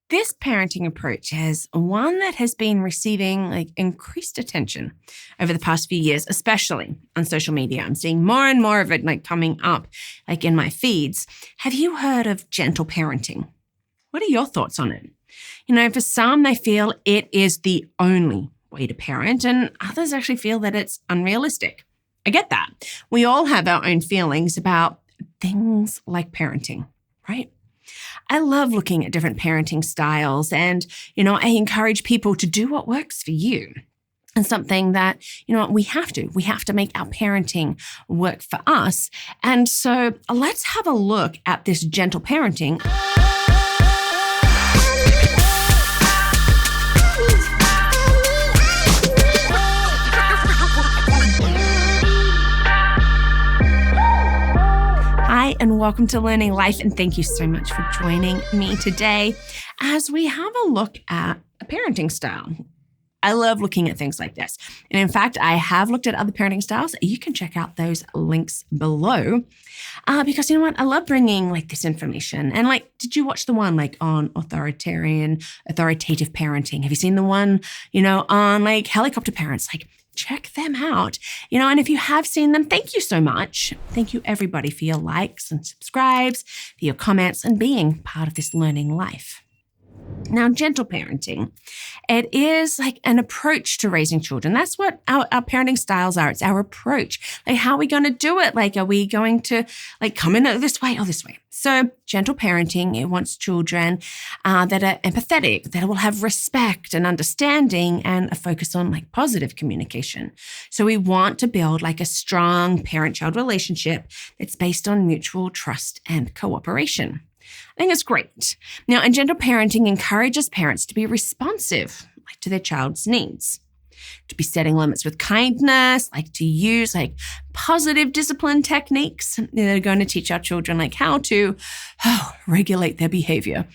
This parenting approach is one that has been receiving increased attention over the past few years, especially on social media. I'm seeing more and more of it coming up in my feeds. Have you heard of gentle parenting? What are your thoughts on it? For some, they feel it is the only way to parent, and others actually feel that it's unrealistic. I get that. We all have our own feelings about things like parenting, right? I love looking at different parenting styles and, I encourage people to do what works for you. And something that, we have to make our parenting work for us. And so let's have a look at this gentle parenting. Hi, and welcome to Learning Life, and thank you so much for joining me today as we have a look at a parenting style. I love looking at things like this. And in fact, I have looked at other parenting styles. You can check out those links below because you know what? I love bringing this information. And did you watch the one on authoritative parenting? Have you seen the one, on helicopter parents? Check them out, and if you have seen them, thank you so much. Thank you everybody for your likes and subscribes, for your comments, and being part of this learning life. Now, gentle parenting, it is an approach to raising children. That's what our parenting styles are. It's our approach. How are we going to do it? Are we going to come in this way or this way? So gentle parenting, it wants children that are empathetic, that will have respect and understanding and a focus on positive communication. So we want to build a strong parent-child relationship that's based on mutual trust and cooperation. I think it's great. Now, and gentle parenting encourages parents to be responsive to their child's needs, to be setting limits with kindness, to use positive discipline techniques that are going to teach our children how to regulate their behavior.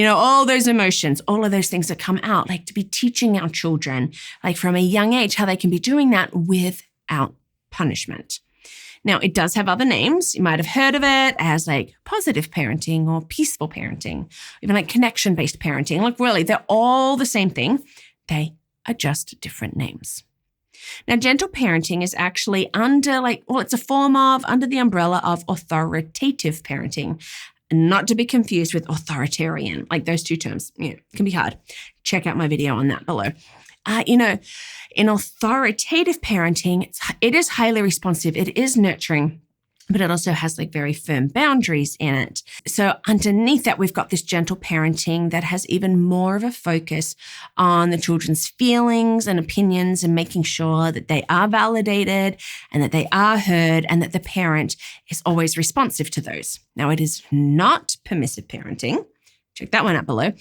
All those emotions, all of those things that come out, to be teaching our children from a young age how they can be doing that without punishment. Now, it does have other names. You might have heard of it as positive parenting or peaceful parenting, even connection-based parenting. Really, they're all the same thing. They are just different names. Now, gentle parenting is actually under it's a form of, under the umbrella of authoritative parenting, not to be confused with authoritarian. Those two terms, it can be hard. Check out my video on that below. In authoritative parenting, it is highly responsive. It is nurturing, but it also has very firm boundaries in it. So underneath that, we've got this gentle parenting that has even more of a focus on the children's feelings and opinions and making sure that they are validated and that they are heard and that the parent is always responsive to those. Now, it is not permissive parenting. Check that one out below.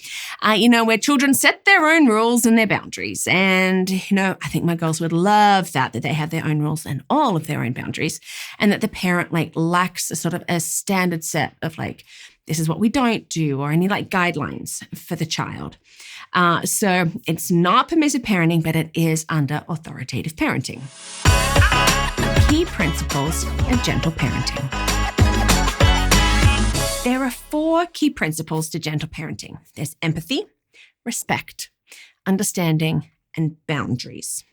Where children set their own rules and their boundaries. And, I think my girls would love that they have their own rules and all of their own boundaries, and that the parent lacks a sort of a standard set of this is what we don't do, or any guidelines for the child. So it's not permissive parenting, but it is under authoritative parenting. Key principles of gentle parenting. There are 4 key principles to gentle parenting. There's empathy, respect, understanding, and boundaries.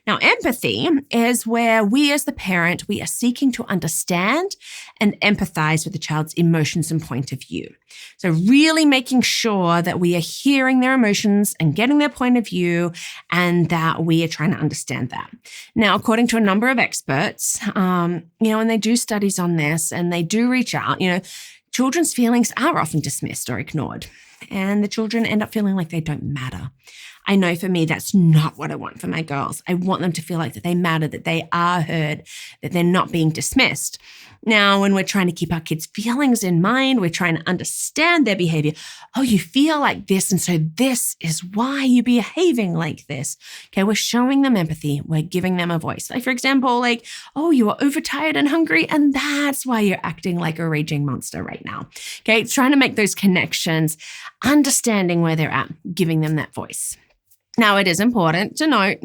Now, empathy is where we as the parent, we are seeking to understand and empathize with the child's emotions and point of view. So really making sure that we are hearing their emotions and getting their point of view, and that we are trying to understand that. Now, according to a number of experts, and they do studies on this and they do reach out, children's feelings are often dismissed or ignored, and the children end up feeling like they don't matter. I know for me, that's not what I want for my girls. I want them to feel that they matter, that they are heard, that they're not being dismissed. Now, when we're trying to keep our kids' feelings in mind, we're trying to understand their behavior. Oh, you feel like this, and so this is why you're behaving like this. Okay, we're showing them empathy. We're giving them a voice. For example, oh, you are overtired and hungry, and that's why you're acting like a raging monster right now. Okay, it's trying to make those connections, understanding where they're at, giving them that voice. Now, it is important to note,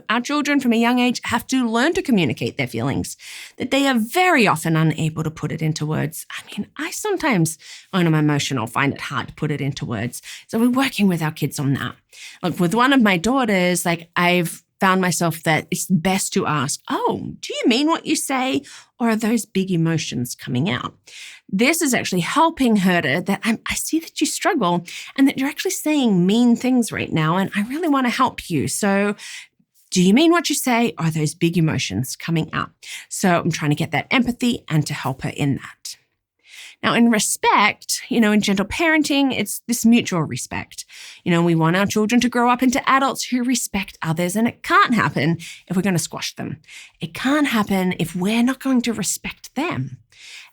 our children from a young age have to learn to communicate their feelings, that they are very often unable to put it into words. I sometimes, when I'm emotional, find it hard to put it into words. So we're working with our kids on that. Like with one of my daughters, I've found myself that it's best to ask, oh, do you mean what you say? Or are those big emotions coming out? This is actually helping her that I see that you struggle and that you're actually saying mean things right now, and I really want to help you. So do you mean what you say? Or are those big emotions coming out? So I'm trying to get that empathy and to help her in that. Now, in respect, in gentle parenting, it's this mutual respect. We want our children to grow up into adults who respect others, and it can't happen if we're going to squash them. It can't happen if we're not going to respect them.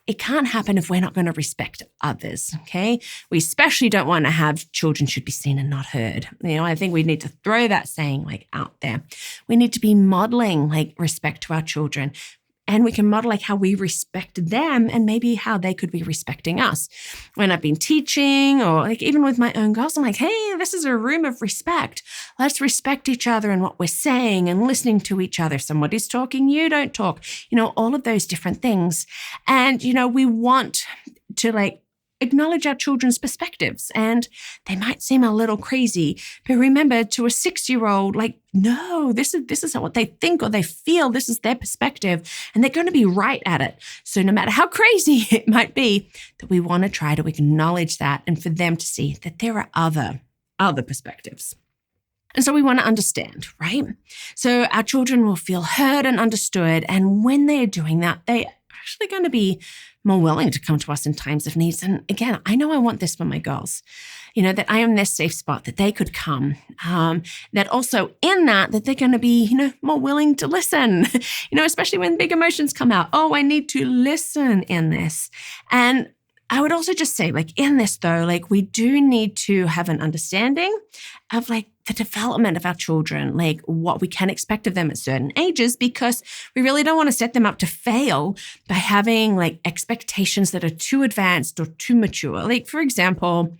It can't happen if we're not going to respect others, okay? We especially don't want to have children should be seen and not heard. I think we need to throw that saying out there. We need to be modeling respect to our children. And we can model how we respect them and maybe how they could be respecting us. When I've been teaching or even with my own girls, I'm like, hey, this is a room of respect. Let's respect each other and what we're saying and listening to each other. Somebody's talking, you don't talk, all of those different things. And, we want to acknowledge our children's perspectives, and they might seem a little crazy, but remember, to a 6-year-old, no, this is what they think or they feel. This is their perspective, and they're going to be right at it. So no matter how crazy it might be, that we want to try to acknowledge that, and for them to see that there are other perspectives. And so we want to understand, right? So our children will feel heard and understood, and when they're doing that, they are actually going to be more willing to come to us in times of needs. And again, I know I want this for my girls, that I am their safe spot, that they could come, that also in that they're going to be, more willing to listen, especially when big emotions come out. Oh, I need to listen in this. And I would also just say, in this though, we do need to have an understanding of the development of our children, what we can expect of them at certain ages, because we really don't want to set them up to fail by having expectations that are too advanced or too mature. For example,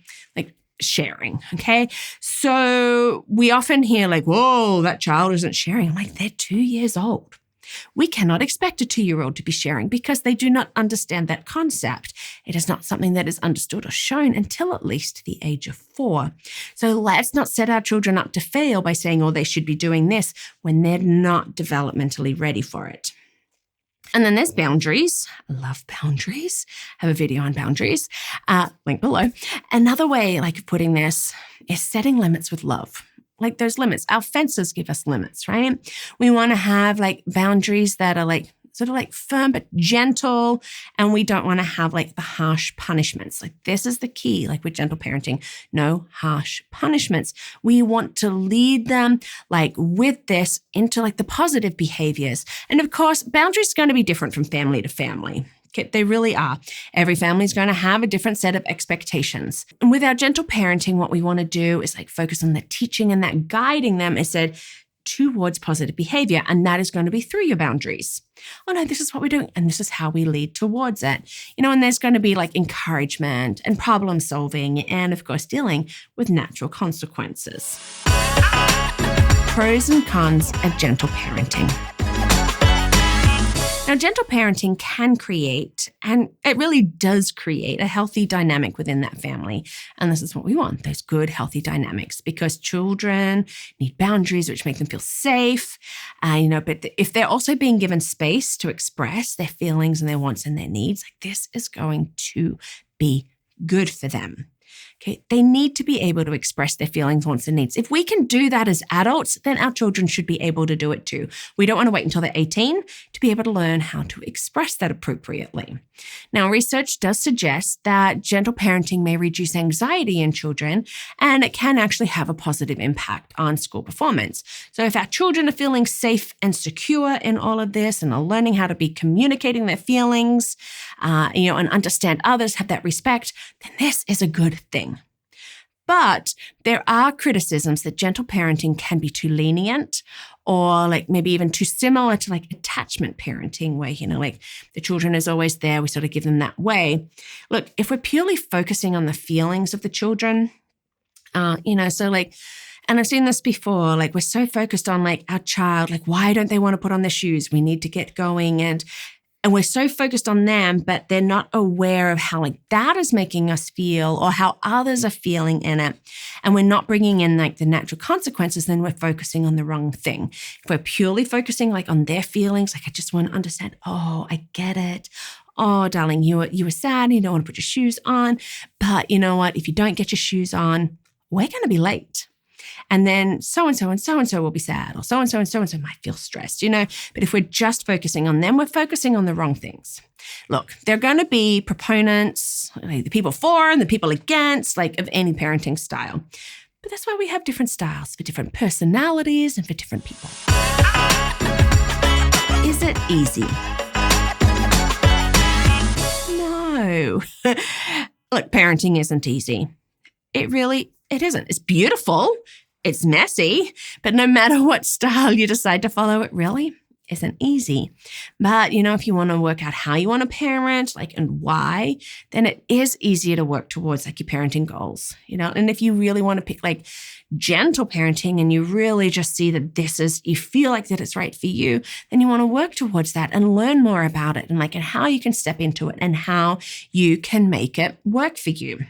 sharing, okay? So we often hear whoa, that child isn't sharing. I'm they're 2 years old. We cannot expect a 2-year-old to be sharing because they do not understand that concept. It is not something that is understood or shown until at least the age of 4. So let's not set our children up to fail by saying, oh, they should be doing this when they're not developmentally ready for it. And then there's boundaries. I love boundaries. I have a video on boundaries, link below. Another way of putting this is setting limits with love. Those limits. Our fences give us limits, right? We want to have boundaries that are sort of firm but gentle, and we don't want to have the harsh punishments. This is the key, with gentle parenting, no harsh punishments. We want to lead them with this into the positive behaviors. And of course, boundaries are going to be different from family to family. Okay, they really are. Every family is going to have a different set of expectations. And with our gentle parenting, what we want to do is focus on the teaching and that guiding them, as said, towards positive behavior. And that is going to be through your boundaries. Oh no, this is what we're doing. And this is how we lead towards it. And there's going to be encouragement and problem solving and of course dealing with natural consequences. Pros and cons of gentle parenting. Now, gentle parenting can create, and it really does create, a healthy dynamic within that family. And this is what we want, those good, healthy dynamics, because children need boundaries which make them feel safe. But if they're also being given space to express their feelings and their wants and their needs, this is going to be good for them. Okay, they need to be able to express their feelings, wants, and needs. If we can do that as adults, then our children should be able to do it too. We don't want to wait until they're 18 to be able to learn how to express that appropriately. Now, research does suggest that gentle parenting may reduce anxiety in children, and it can actually have a positive impact on school performance. So if our children are feeling safe and secure in all of this and are learning how to be communicating their feelings, and understand others, have that respect, then this is a good thing. But there are criticisms that gentle parenting can be too lenient or maybe even too similar to attachment parenting where, the children is always there. We sort of give them that way. Look, if we're purely focusing on the feelings of the children, And I've seen this before, like we're so focused on like our child, like why don't they want to put on their shoes? We need to get going. And we're so focused on them, but they're not aware of how like that is making us feel or how others are feeling in it. And we're not bringing in like the natural consequences, then we're focusing on the wrong thing. If we're purely focusing like on their feelings, like I just want to understand, oh, I get it. Oh, darling, you were sad. You don't want to put your shoes on. But you know what? If you don't get your shoes on, we're going to be late. And then so-and-so and so-and-so will be sad, or so-and-so and so-and-so might feel stressed, But if we're just focusing on them, we're focusing on the wrong things. Look, there are going to be proponents, like the people for and the people against, like of any parenting style. But that's why we have different styles for different personalities and for different people. Is it easy? No. Look, parenting isn't easy. It isn't. It's beautiful. It's messy, but no matter what style you decide to follow, it really isn't easy. But, if you want to work out how you want to parent, and why, then it is easier to work towards your parenting goals, And if you really want to pick gentle parenting and you really just see that you feel like that it's right for you, then you want to work towards that and learn more about it and how you can step into it and how you can make it work for you.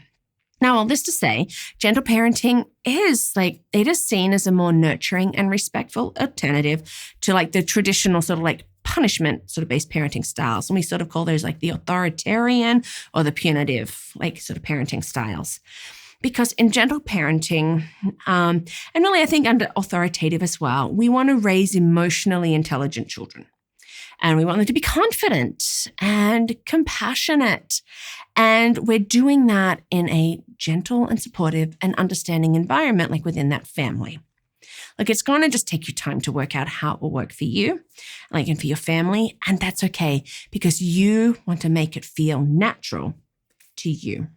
Now, all this to say, gentle parenting is it is seen as a more nurturing and respectful alternative to the traditional sort of punishment sort of based parenting styles. And we sort of call those the authoritarian or the punitive sort of parenting styles. Because in gentle parenting, and really I think under authoritative as well, we want to raise emotionally intelligent children. And we want them to be confident and compassionate. And we're doing that in a gentle and supportive and understanding environment, within that family. It's going to just take you time to work out how it will work for you, and for your family. And that's okay because you want to make it feel natural to you.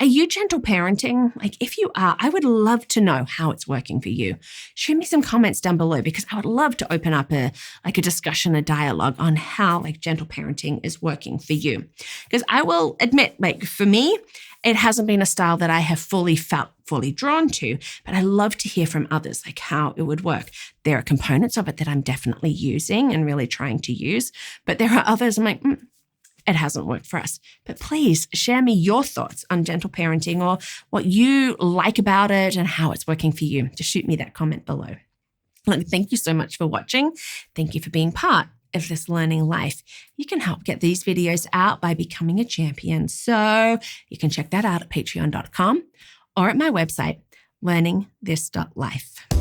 Are you gentle parenting? If you are, I would love to know how it's working for you. Shoot me some comments down below because I would love to open up a discussion, a dialogue on how gentle parenting is working for you. Because I will admit, for me, it hasn't been a style that I have fully drawn to, but I love to hear from others, how it would work. There are components of it that I'm definitely using and really trying to use, but there are others I'm it hasn't worked for us. But please share me your thoughts on gentle parenting or what you like about it and how it's working for you. Just shoot me that comment below. Look, thank you so much for watching. Thank you for being part of this learning life. You can help get these videos out by becoming a champion. So you can check that out at patreon.com or at my website, LearningThis.Life.